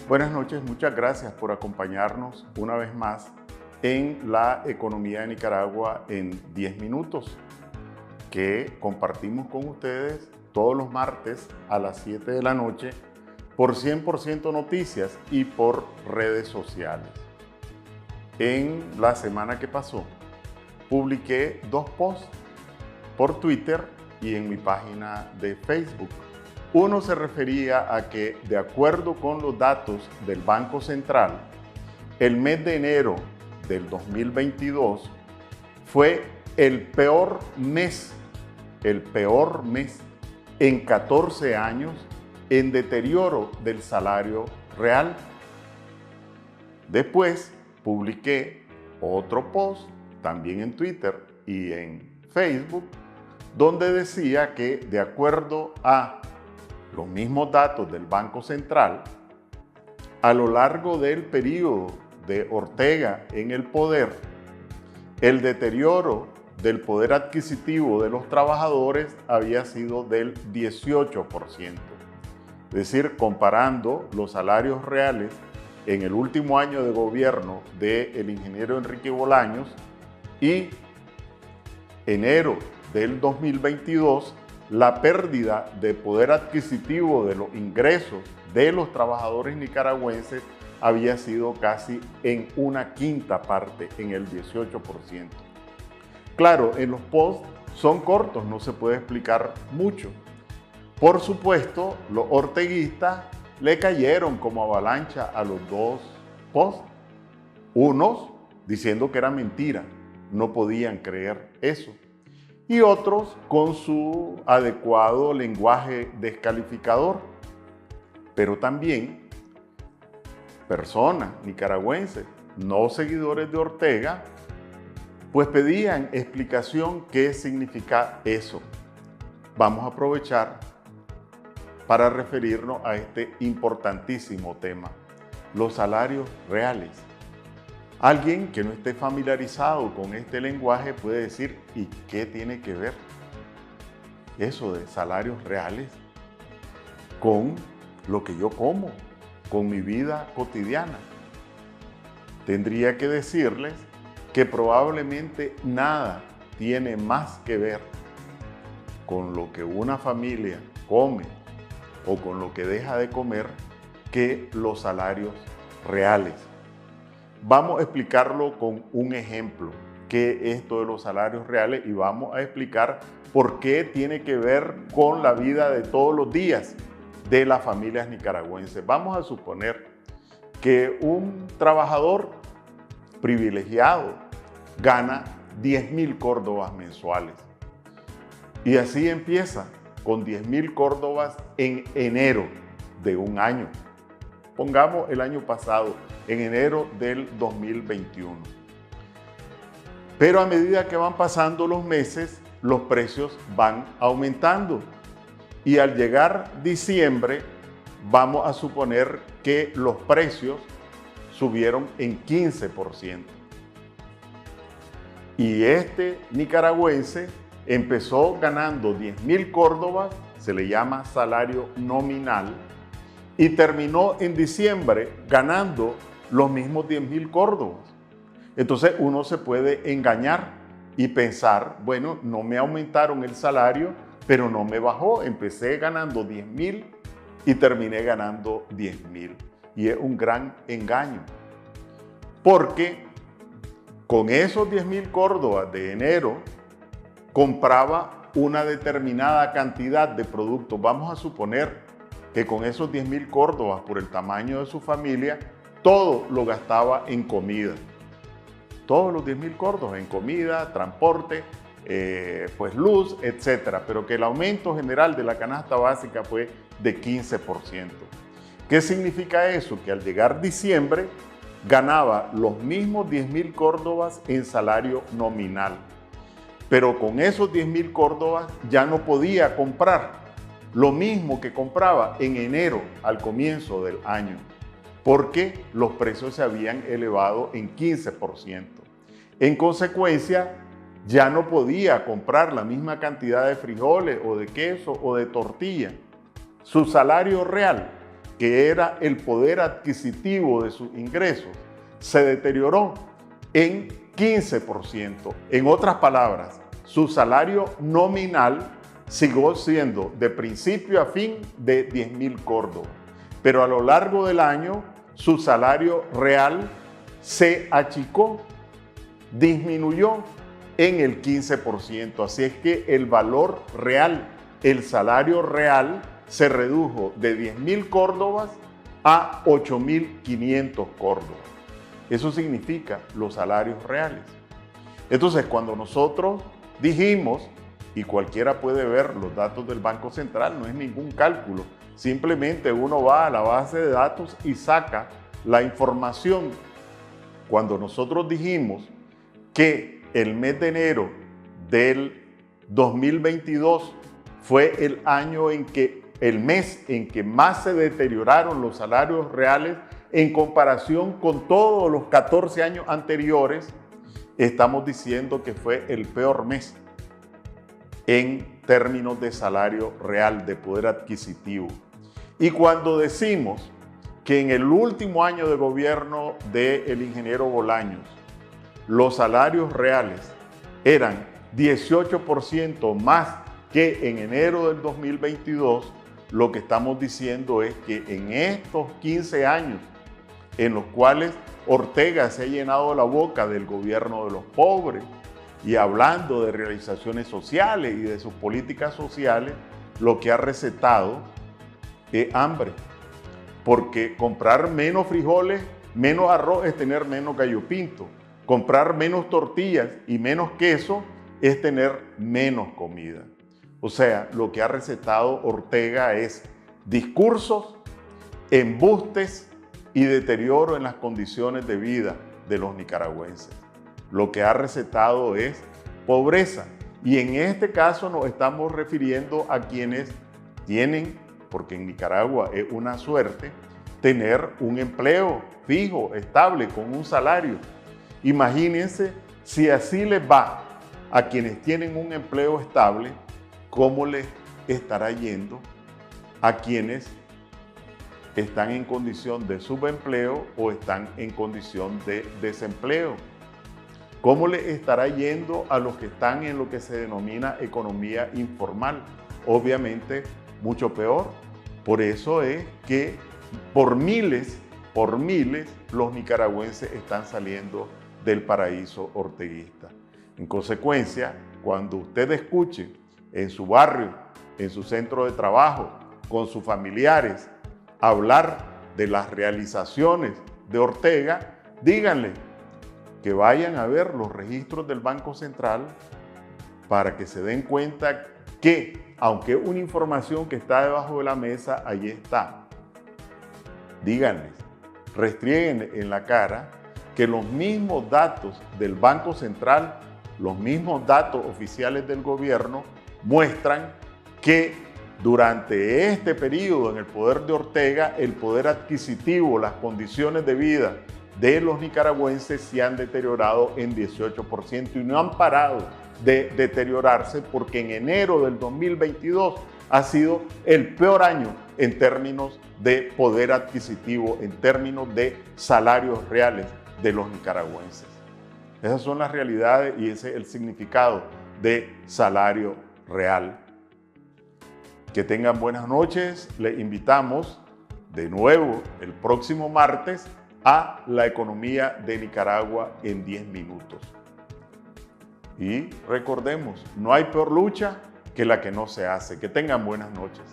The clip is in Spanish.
Buenas noches, muchas gracias por acompañarnos una vez más en la economía de Nicaragua en 10 minutos, que compartimos con ustedes todos los martes a las 7 de la noche por 100% Noticias y por redes sociales. En la semana que pasó, publiqué 2 posts por Twitter y en mi página de Facebook. Uno se refería a que, de acuerdo con los datos del Banco Central, el mes de enero del 2022 fue el peor mes en 14 años en deterioro del salario real. Después publiqué otro post, también en Twitter y en Facebook, donde decía que, de acuerdo a los mismos datos del Banco Central, a lo largo del periodo de Ortega en el poder, el deterioro del poder adquisitivo de los trabajadores había sido del 18%. Es decir, comparando los salarios reales en el último año de gobierno del ingeniero Enrique Bolaños y enero del 2022, la pérdida de poder adquisitivo de los ingresos de los trabajadores nicaragüenses había sido casi en una quinta parte, en el 18%. Claro, en los posts son cortos, no se puede explicar mucho. Por supuesto, los orteguistas le cayeron como avalancha a los 2 posts. Unos diciendo que era mentira, no podían creer eso. Y otros con su adecuado lenguaje descalificador. Pero también personas nicaragüenses, no seguidores de Ortega, pues pedían explicación qué significa eso. Vamos a aprovechar para referirnos a este importantísimo tema, los salarios reales. Alguien que no esté familiarizado con este lenguaje puede decir, ¿y qué tiene que ver eso de salarios reales con lo que yo como, con mi vida cotidiana? Tendría que decirles que probablemente nada tiene más que ver con lo que una familia come o con lo que deja de comer que los salarios reales. Vamos a explicarlo con un ejemplo, qué es esto de los salarios reales, y vamos a explicar por qué tiene que ver con la vida de todos los días de las familias nicaragüenses. Vamos a suponer que un trabajador privilegiado gana 10,000 córdobas mensuales. Y así empieza, con 10,000 córdobas en enero de un año. Pongamos el año pasado, en enero del 2021. Pero a medida que van pasando los meses, los precios van aumentando. Y al llegar diciembre, vamos a suponer que los precios subieron en 15%. Y este nicaragüense empezó ganando 10,000 córdobas, se le llama salario nominal, y terminó en diciembre ganando los mismos 10,000 córdobas. Entonces uno se puede engañar y pensar, bueno, no me aumentaron el salario, pero no me bajó. Empecé ganando 10,000 y terminé ganando 10,000. Y es un gran engaño. Porque con esos 10,000 córdobas de enero compraba una determinada cantidad de productos. Vamos a suponer que con esos 10,000 córdobas, por el tamaño de su familia, todo lo gastaba en comida. Todos los 10,000 córdobas en comida, transporte, pues luz, etcétera. Pero que el aumento general de la canasta básica fue de 15%. ¿Qué significa eso? Que al llegar diciembre ganaba los mismos 10,000 córdobas en salario nominal. Pero con esos 10,000 córdobas ya no podía comprar lo mismo que compraba en enero al comienzo del año. porque los precios se habían elevado en 15%. En consecuencia, ya no podía comprar la misma cantidad de frijoles o de queso o de tortilla. Su salario real, que era el poder adquisitivo de sus ingresos, se deterioró en 15%. En otras palabras, su salario nominal siguió siendo de principio a fin de 10,000 córdobas, pero a lo largo del año su salario real se achicó, disminuyó en el 15%. Así es que el valor real, el salario real, se redujo de 10,000 córdobas a 8,500 córdobas. Eso significa los salarios reales. Entonces, cuando nosotros dijimos, y cualquiera puede ver los datos del Banco Central, no es ningún cálculo, simplemente uno va a la base de datos y saca la información. Cuando nosotros dijimos que el mes de enero del 2022 fue el mes en que más se deterioraron los salarios reales en comparación con todos los 14 años anteriores, estamos diciendo que fue el peor mes en términos de salario real, de poder adquisitivo. Y cuando decimos que en el último año de gobierno del ingeniero Bolaños, los salarios reales eran 18% más que en enero del 2022, lo que estamos diciendo es que en estos 15 años en los cuales Ortega se ha llenado la boca del gobierno de los pobres y hablando de realizaciones sociales y de sus políticas sociales, lo que ha recetado es hambre. Porque comprar menos frijoles, menos arroz es tener menos gallo pinto. Comprar menos tortillas y menos queso es tener menos comida. O sea, lo que ha recetado Ortega es discursos, embustes y deterioro en las condiciones de vida de los nicaragüenses. Lo que ha recetado es pobreza. Y en este caso nos estamos refiriendo a quienes tienen, porque en Nicaragua es una suerte, tener un empleo fijo, estable, con un salario. Imagínense si así les va a quienes tienen un empleo estable, ¿cómo les estará yendo a quienes están en condición de subempleo o están en condición de desempleo? ¿Cómo les estará yendo a los que están en lo que se denomina economía informal? Obviamente, mucho peor. Por eso es que por miles, los nicaragüenses están saliendo del paraíso orteguista. En consecuencia, cuando usted escuche en su barrio, en su centro de trabajo, con sus familiares, hablar de las realizaciones de Ortega, díganle que vayan a ver los registros del Banco Central para que se den cuenta que, aunque es una información que está debajo de la mesa, allí está. Díganles, restrieguen en la cara que los mismos datos del Banco Central, los mismos datos oficiales del gobierno, muestran que durante este periodo en el poder de Ortega, el poder adquisitivo, las condiciones de vida de los nicaragüenses se han deteriorado en 18% y no han parado de deteriorarse porque en enero del 2022 ha sido el peor año en términos de poder adquisitivo, en términos de salarios reales de los nicaragüenses. Esas son las realidades y ese es el significado de salario real. Que tengan buenas noches. Les invitamos de nuevo el próximo martes a La Economía de Nicaragua en 10 minutos. Y recordemos, no hay peor lucha que la que no se hace. Que tengan buenas noches.